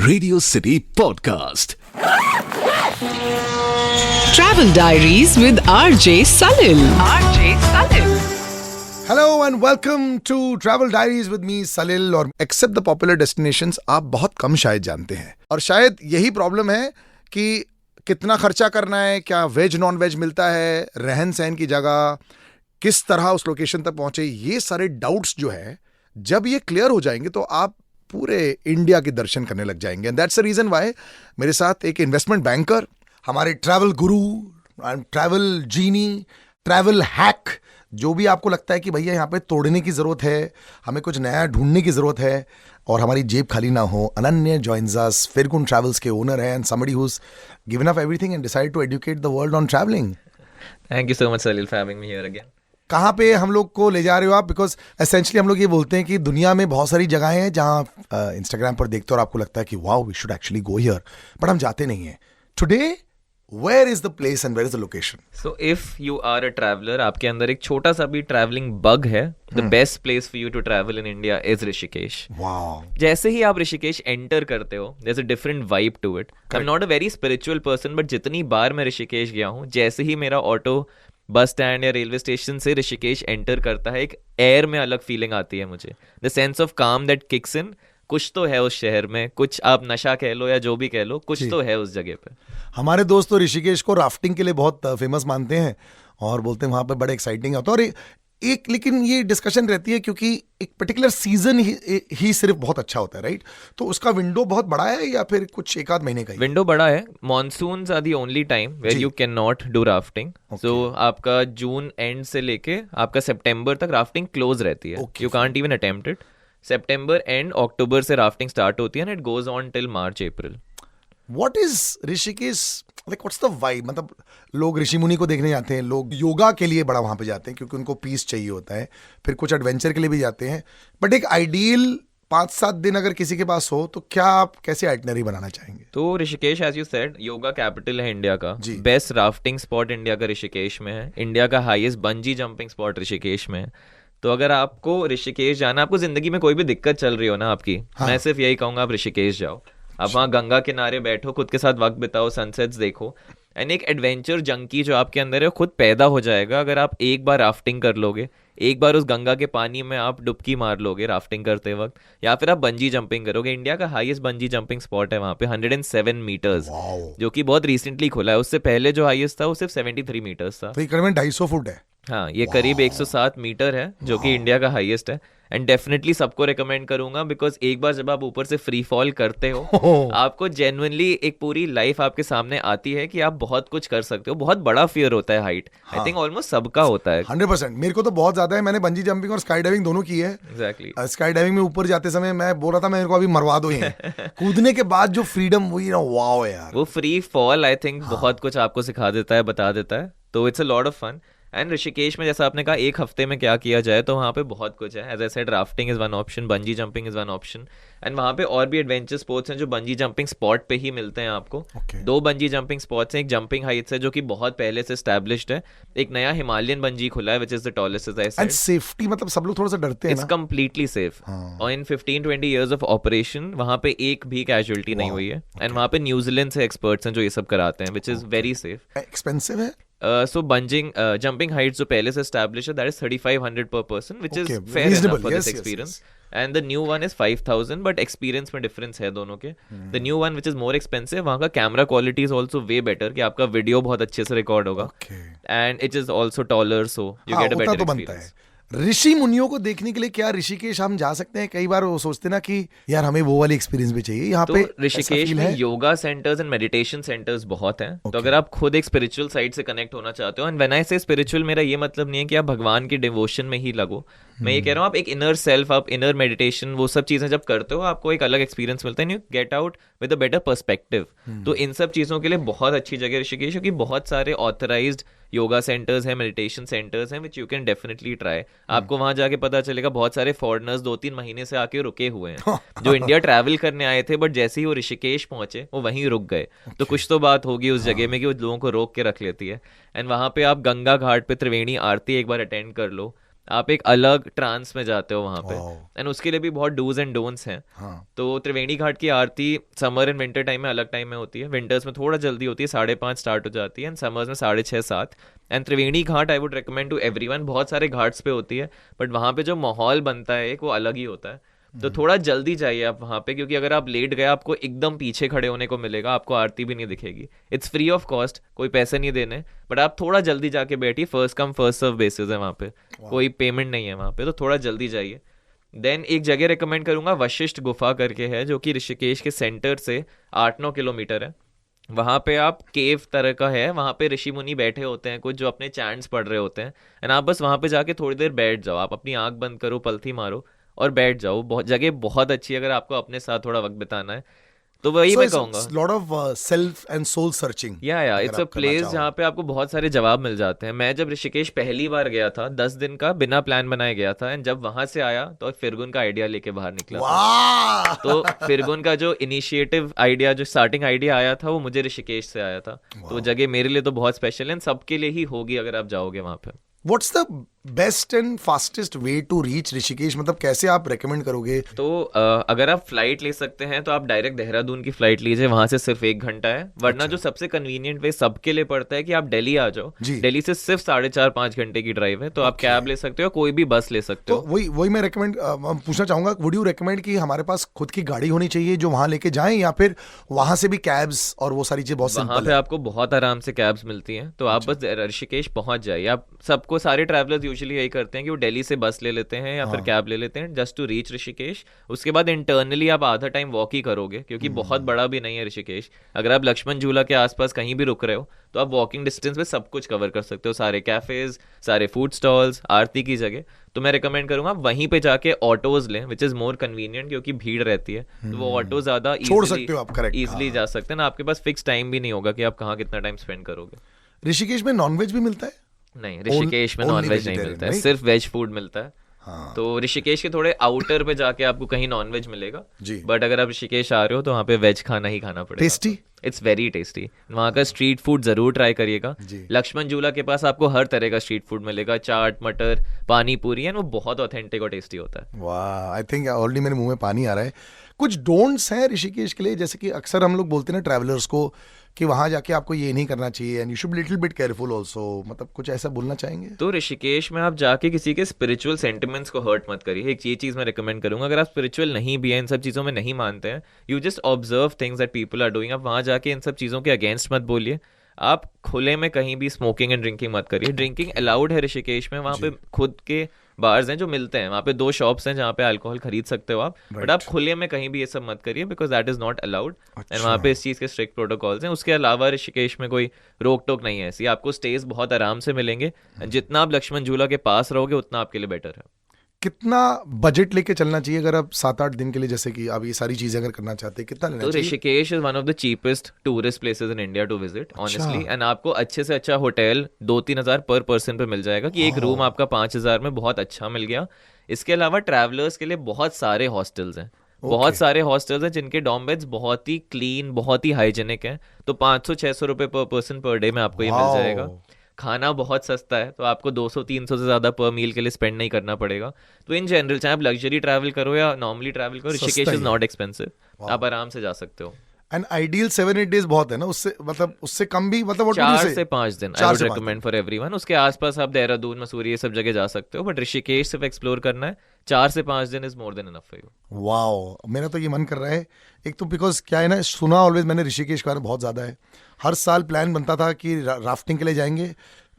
Radio city podcast Travel Diaries with RJ Salil. RJ Salil. Hello and welcome to travel diaries with me Salil. और except the popular destinations आप बहुत कम शायद जानते हैं, और शायद यही प्रॉब्लम है कि कितना खर्चा करना है, क्या वेज नॉन वेज मिलता है, रहन सहन की जगह, किस तरह उस लोकेशन तक पहुंचे, ये सारे डाउट्स जो है जब ये क्लियर हो जाएंगे तो आप पूरे इंडिया के दर्शन करने लग जाएंगे। And that's the reason why मेरे साथ एक इन्वेस्टमेंट बैंकर, हमारे travel guru, travel genie, travel hack, जो भी आपको लगता है कि भैया यहाँ पे तोड़ने की जरूरत है, हमें कुछ नया ढूंढने की जरूरत है और हमारी जेब खाली ना हो, अनन्य जॉइन्स अस। फिरगुन ट्रैवल्स के ओनर हैं and somebody who's given up everything and decided to educate the world on travelling. Thank you so much, Salil, for having me here again. कहाँ पे हम लोग को ले जा रहे हो आप? बिकॉज एसेंशली हम लोग ये बोलते हैं कि दुनिया में बहुत सारी जगहें हैं जहाँ इंस्टाग्राम पर देखते हो और आपको लगता है कि wow we should actually go here, but हम जाते नहीं हैं। Today where is the place and where is the location? So, if you are a traveler, आपके अंदर एक छोटा सा भी ट्रैवलिंग बग है, the best place for you to travel in India is Rishikesh. Wow, जैसे ही आप ऋषिकेश एंटर करते हो, there's a different vibe to it. I'm not a very spiritual person, but जितनी बार मैं ऋषिकेश गया हूँ, जैसे ही मेरा ऑटो बस स्टैंड या रेलवे स्टेशन से ऋषिकेश एंटर करता है, एक एयर में अलग फीलिंग आती है मुझे. द सेंस ऑफ काम दैट किक्स इन. कुछ तो है उस शहर में, कुछ आप नशा कह लो या जो भी कह लो, कुछ तो है उस जगह पे. हमारे दोस्त तो ऋषिकेश को राफ्टिंग के लिए बहुत फेमस मानते हैं और बोलते हैं वहां पर बड़े एक्साइटिंग होता है। और एक लेकिन ये डिस्कशन रहती है क्योंकि एक पर्टिकुलर सीजन ही सिर्फ बहुत अच्छा होता है, राइट? तो उसका विंडो बहुत बड़ा है या फिर कुछ एक आध महीने का ही? विंडो बड़ा है. Monsoons are the only time where you can not do rafting. So आपका जून एंड से लेके आपका सितंबर तक राफ्टिंग क्लोज रहती है. You can't even attempt it. सितंबर एंड अक्टूबर से राफ्टिंग स्टार्ट होती है and it goes on till March April. What is Rishikesh like? What's the vibe? मतलब लोग ऋषि मुनि को देखने जाते हैं, लोग योगा के लिए बड़ा वहां पे जाते हैं क्योंकि उनको पीस चाहिए होता है, फिर कुछ एडवेंचर के लिए भी जाते हैं, बट एक आइडियल 5-7 दिन अगर किसी के पास हो तो क्या आप कैसे आइटनरी बनाना चाहेंगे? तो Rishikesh, as you said, yoga capital है इंडिया का. जी. बेस्ट राफ्टिंग स्पॉट इंडिया का ऋषिकेश में है. इंडिया का highest bungee jumping spot Rishikesh में है. तो अगर आपको ऋषिकेश जाना, आपको जिंदगी में कोई भी दिक्कत चल रही हो ना आपकी, मैं सिर्फ यही कहूंगा आप ऋषिकेश जाओ. आप वहाँ गंगा किनारे बैठो, खुद के साथ वक्त बिताओ, सनसेट्स देखो, एंड एक एडवेंचर जंकी जो आपके अंदर है खुद पैदा हो जाएगा अगर आप एक बार राफ्टिंग कर लोगे, एक बार उस गंगा के पानी में आप डुबकी मार लोगे राफ्टिंग करते वक्त, या फिर आप बंजी जंपिंग करोगे. इंडिया का हाईएस्ट बंजी जंपिंग स्पॉट है वहाँ पे, 107 मीटर्स, जो कि बहुत रिसेंटली खुला है. उससे पहले जो हाईएस्ट था वो सिर्फ 73 मीटर्स था. तो ये करीबन 250 फुट है. हाँ, ये करीब 107 मीटर है, जो कि इंडिया का हाईएस्ट है. एंड डेफिनेटली सबको रिकमेंड करूंगा, बिकॉज एक बार जब आप ऊपर से फ्री फॉल करते हो, आपको जेन्युइनली एक पूरी लाइफ आपके सामने आती है कि आप बहुत कुछ कर सकते हो. बहुत बड़ा फियर होता है हाइट. आई थिंक ऑलमोस्ट सबका होता है. 100%. मेरे को तो बहुत ज्यादा है. मैंने बंजी जंपिंग और स्काई डाइविंग दोनों की है. एग्जैक्टली. स्काई डाइविंग में ऊपर जाते समय मैं बोल रहा था मेरे को अभी मरवा दो ये. कूदने के बाद जो फ्रीडम, वही ना, वाओ यार. वो फ्री फॉल आई थिंक बहुत कुछ आपको सिखा देता है, बता देता है. तो it's a lot of fun. And Rishikesh में जैसा आपने कहा एक हफ्ते में क्या किया जाए, तो वहाँ पे बहुत कुछ है. As I said, rafting is one option, bungee jumping is one option, and वहाँ पे और भी एडवेंचर स्पोर्ट्स हैं जो बंजी जंपिंग स्पॉट पे ही मिलते हैं आपको. दो बंजी जंपिंग स्पॉट्स हैं. एक जंपिंग हाइट्स है जो कि बहुत पहले से एस्टैब्लिश्ड है. एक नया हिमालयन बंजी खुला है which is the tallest, as I said. And safety, मतलब सब लोग थोड़ा सा डरते हैं ना. It's completely safe. और इन 15-20 इयर्स ऑफ ऑपरेशन वहाँ पे एक भी कैजुअलिटी नहीं हुई है. एंड वहाँ पे न्यूजीलैंड से एक्सपर्ट्स हैं जो ये सब कराते हैं, which is very safe. Expensive है? So jumping heights जो पहले से established है, that is 3,500 per person, which is fair reasonable, enough for yes, this experience. And the new one is 5,000, but experience में difference है दोनों के. The new one, which is more expensive, वहाँ का camera quality is also way better, कि आपका video बहुत अच्छे से record होगा. And it is also taller, so you get a better experience. ऋषि मुनियों को देखने के लिए क्या ऋषिकेश हम जा सकते हैं? कई बार वो सोचते ना कि यार हमें वो वाली एक्सपीरियंस भी चाहिए. यहाँ पे ऋषिकेश में yoga centres and meditation centres बहुत हैं. तो अगर आप खुद एक स्पिरिचुअल साइड से कनेक्ट होना चाहते हो, एंड व्हेन आई से स्पिरिचुअल, मेरा ये मतलब नहीं है कि आप भगवान की डिवोशन में ही लगो. मैं ये कह रहा हूँ आप एक इनर सेल्फ, आप इनर मेडिटेशन, वो सब चीजें जब करते हो आपको एक अलग एक्सपीरियंस मिलता है. You get out with a better perspective. तो इन सब चीजों के लिए बहुत अच्छी जगह ऋषिकेश, क्योंकि बहुत सारे ऑथराइज्ड योगा सेंटर्स हैं, मेडिटेशन सेंटर्स हैं, which you can definitely try. आपको वहां जाके पता चलेगा बहुत सारे फॉरेनर्स 2-3 महीने से आके रुके हुए हैं जो इंडिया ट्रैवल करने आए थे, बट जैसे ही वो ऋषिकेश पहुंचे वो वहीं रुक गए. तो कुछ तो बात होगी उस जगह में कि वो लोगों को रोक के रख लेती है. एंड वहां पे आप गंगा घाट पे त्रिवेणी आरती एक बार अटेंड कर लो. आप एक अलग ट्रांस में जाते हो वहां पे, Wow. एंड उसके लिए भी बहुत डूज एंड डोंट्स हैं। हाँ तो त्रिवेणी घाट की आरती समर एंड विंटर टाइम में अलग टाइम में होती है, विंटर्स में थोड़ा जल्दी होती है, 5:30 स्टार्ट हो जाती है, एंड समर्स में 6:30 7। And Triveni Ghat I would recommend to everyone, बहुत सारे घाट्स पे होती है, बट वहाँ पे जो माहौल बनता है एक वो अलग ही होता है। तो थोड़ा जल्दी जाइए आप वहाँ पे, क्योंकि अगर आप लेट गए आपको एकदम पीछे खड़े होने को मिलेगा, आपको आरती भी नहीं दिखेगी। इट्स फ्री ऑफ कॉस्ट, कोई पैसे नहीं देने, बट आप थोड़ा जल्दी जाके बैठिए, first come first serve basis है वहाँ पे, कोई पेमेंट नहीं है वहाँ पे, तो थोड़ा जल्दी जाइए। देन एक जगह रिकमेंड करूंगा, वशिष्ठ गुफा करके है, जो कि ऋषिकेश के सेंटर से 8-9 किलोमीटर है। वहाँ पे आप केव तरह का है, वहाँ पे ऋषि मुनि बैठे होते हैं कुछ, जो अपने चैंट्स पढ़ रहे होते हैं, एंड आप बस वहाँ पे जाके थोड़ी देर बैठ जाओ, आप अपनी आंख बंद करो, पलथी मारो और बैठ जाओ। बहुत जगह बहुत अच्छी है अगर आपको अपने साथ थोड़ा वक्त बिताना है, तो वही मैं कहूँगा। Lot of self and soul searching. या इट्स अ प्लेस जहाँ पे आपको बहुत सारे जवाब मिल जाते हैं। मैं जब ऋषिकेश पहली बार गया था 10 दिन का बिना प्लान बनाए गया था, एंड जब वहां से आया तो फिरगुन का आइडिया लेके बाहर निकला था। वाह तो फिरगुन का जो इनिशिएटिव आइडिया, जो स्टार्टिंग आइडिया आया था, वो मुझे ऋषिकेश से आया था। तो वो जगह मेरे लिए तो बहुत स्पेशल है, सबके लिए ही होगी अगर आप जाओगे वहां पे। What's the best and fastest way to reach Rishikesh, मतलब कैसे आप रेकमेंड करोगे? तो अगर आप फ्लाइट ले सकते हैं तो आप डायरेक्ट देहरादून की फ्लाइट लीजिए, वहां से सिर्फ 1 घंटा है। वरना जो सबसे कन्वीनियंट वे सबके लिए पड़ता है कि आप दिल्ली आ जाओ, जी। दिल्ली से सिर्फ 4.5-5 घंटे की ड्राइव है, तो आप कैब ले सकते हो, कोई भी बस ले सकते तो हो। वही मैं रेकमेंड पूछना चाहूंगा, वुड यू रेकमेंड कि हमारे पास खुद की गाड़ी होनी चाहिए जो वहां लेके जाएं, या फिर वहां से भी कैब्स और वो सारी चीजें बहुत वहां सिंपल पे है? आपको बहुत आराम से कैब्स मिलती हैं, तो आप बस ऋषिकेश पहुंच जाइए। आप सबको, सारे ट्रैवलर्स यूजुअली यही करते हैं कि वो दिल्ली से बस ले लेते हैं या फिर कैब ले लेते हैं जस्ट टू रीच ऋषिकेश। उसके बाद इंटरनली आप आधा टाइम वॉक ही करोगे, क्योंकि बहुत बड़ा भी नहीं है ऋषिकेश। अगर आप लक्ष्मण झूला के आसपास कहीं भी रुक रहे हो तो आप वॉकिंग डिस्टेंस में सब कुछ कवर कर सकते हो, सारे कैफेज, सारे फूड स्टॉल्स, आरती की जगह। तो मैं रिकमेंड करूंगा वहीं पे जाके ऑटोज लें, विच इज मोर कन्वीनियंट, क्योंकि भीड़ रहती है तो वो ऑटो ज्यादा छोड़ सकते हो आप, correct, इजिली जा सकते हैं ना। आपके पास फिक्स टाइम भी नहीं होगा कि आप कहाँ कितना टाइम स्पेंड करोगे। ऋषिकेश में नॉनवेज भी मिलता है? नहीं, ऋषिकेश में only नॉनवेज नहीं vegetarian, मिलता है, right? सिर्फ वेज फूड मिलता है। हाँ। तो ऋषिकेश के थोड़े आउटर पे जाके आपको कहीं नॉनवेज मिलेगा, जी। बट अगर आप ऋषिकेश आ रहे हो तो वहाँ पे वेज खाना ही खाना पड़ेगा। टेस्टी? It's very tasty. वहाँ का स्ट्रीट फूड जरूर ट्राई करिएगा। जी। लक्ष्मण झूला के पास आपको हर तरह का स्ट्रीट फूड मिलेगा, चाट, मटर, पानी पूरी, एंड वो बहुत ऑथेंटिक और टेस्टी होता है। वाह, आई थिंक ऑलरेडी मेरे मुंह में पानी आ रहा है। कुछ डोंट्स हैं ऋषिकेश के लिए, जैसे कि अक्सर हम लोग बोलते हैं ना ट्रैवलर्स को कि वहां जाके आपको ये नहीं करना चाहिए, and you should be little bit careful also, मतलब कुछ ऐसा बोलना चाहेंगे? तो ऋषिकेश में आप जाके किसी के स्पिरिचुअल सेंटिमेंट्स को हर्ट मत करिए, एक ये चीज मैं रिकमेंड करूंगा। अगर आप स्पिरिचुअल नहीं भी हैं, इन सब चीजों में नहीं मानते हैं, you just observe things that people are doing, आप वहां जाके इन सब चीजों के अगेंस्ट मत बोलिए। आप खुले में कहीं भी स्मोकिंग एंड ड्रिंकिंग मत करिए। ड्रिंकिंग अलाउड है ऋषिकेश में, वहाँ पे खुद के बार्स हैं जो मिलते हैं, वहाँ पे 2 शॉप्स हैं जहाँ पे अल्कोहल खरीद सकते हो आप, बट आप खुले में कहीं भी ये सब मत करिए, because that is not allowed, and वहाँ पे इस चीज़ के स्ट्रिक्ट प्रोटोकॉल्स हैं। उसके अलावा ऋषिकेश में कोई रोक टोक नहीं है ऐसी, आपको स्टेज बहुत आराम से मिलेंगे। जितना आप लक्ष्मण झूला के पास रहोगे उतना आपके लिए बेटर है। कितना बजट लेके चलना चाहिए अगर आप 7-8 दिन के लिए, जैसे कि आप ये सारी चीजें अगर करना चाहते हैं, कितना लेना तो चाहिए? Rishikesh is one of the cheapest tourist places in India to visit honestly, and आपको अच्छे से अच्छा होटल 2-3 हज़ार पर पर्सन पे मिल जाएगा, कि एक रूम आपका 5,000 में बहुत अच्छा मिल गया। इसके अलावा ट्रैवलर्स के लिए बहुत सारे हॉस्टल्स हैं, बहुत सारे हॉस्टल्स हैं जिनके डॉर्म बेड्स बहुत ही क्लीन, बहुत ही हाइजेनिक हैं। तो 500-600 रुपए पर पर्सन पर डे में आपको ये मिल जाएगा। खाना बहुत सस्ता है, तो आपको 200-300 से ज्यादा पर मील के लिए स्पेंड नहीं करना पड़ेगा। तो इन जनरल चाहे आप लग्जरी ट्रैवल करो या नॉर्मली ट्रैवल करो, ऋषिकेश इज नॉट एक्सपेंसिव, आप आराम से जा सकते हो। एंड आइडियल 7-8 डेज बहुत है ना, उससे मतलब उससे कम भी, मतलब 4 से 5 दिन आई 4 would say 5 recommend for everyone. उसके आसपास आप देहरादून, मसूरी, ये सब जगह जा सकते हो, बट ऋषिकेश सिर्फ एक्सप्लोर करना है, 4 से 5 दिन is more than enough for you. Wow, मेरा तो ये मन कर रहा है। एक तो बिकॉज क्या है ना, सुना ऑलवेज मैंने ऋषिकेश के बारे में बहुत ज्यादा है, हर साल प्लान बनता था कि राफ्टिंग के लिए जाएंगे,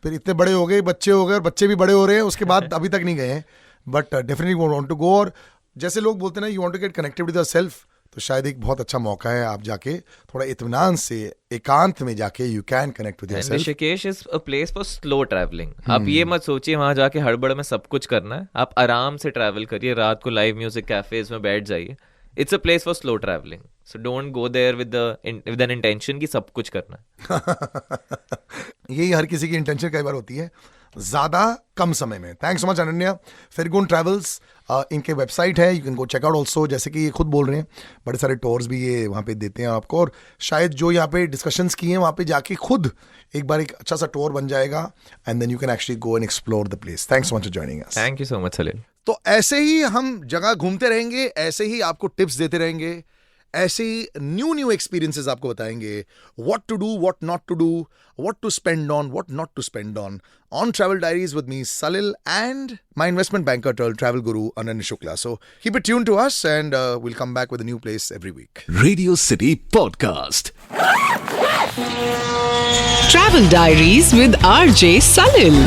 फिर इतने बड़े हो गए, बच्चे हो गए, और बच्चे भी बड़े हो रहे हैं, उसके बाद अभी तक नहीं गए हैं, but definitely want to go. और जैसे लोग बोलते हैं ना, you want to get connected with yourself, तो शायद एक बहुत अच्छा मौका है, आप जाके थोड़ा इत्मीनान से एकांत में जाके you can connect with yourself. Rishikesh is a place for slow travelling. आप ये मत सोचिए वहां जाके हड़बड़ में सब कुछ करना है, आप आराम से ट्रैवल करिए, रात को लाइव म्यूजिक कैफेज में बैठ जाइए। It's a place for slow travelling, so don't go there with an intention कि सब कुछ करना है। यही हर किसी की इंटेंशन कई बार होती है, ज़्यादा कम समय में। Thanks so much Ananya. Firgun travels, इनके वेबसाइट है, you can go check out also. जैसे कि ये खुद बोल रहे हैं, बड़े सारे टूर्स भी ये वहाँ पे देते हैं आपको, और शायद जो यहाँ पे डिस्कशंस किए हैं वहाँ पे जाके खुद एक बार एक अच्छा सा टूर बन जाएगा, and then you can actually go and explore the place. Thanks so much for joining us. Thank you so much Salil. तो ऐसे ही हम जगह घूमते रहेंगे, ऐसे ही आपको टिप्स देते रहेंगे, ऐसे ही न्यू एक्सपीरियंसेस आपको बताएंगे, what to do, what not to do, what to spend on, what not to spend on travel diaries with me Salil and my investment banker travel guru Ananya Shukla. So keep it tuned to us, and we'll come back with a new place every week. Radio City Podcast. Travel Diaries with RJ Salil.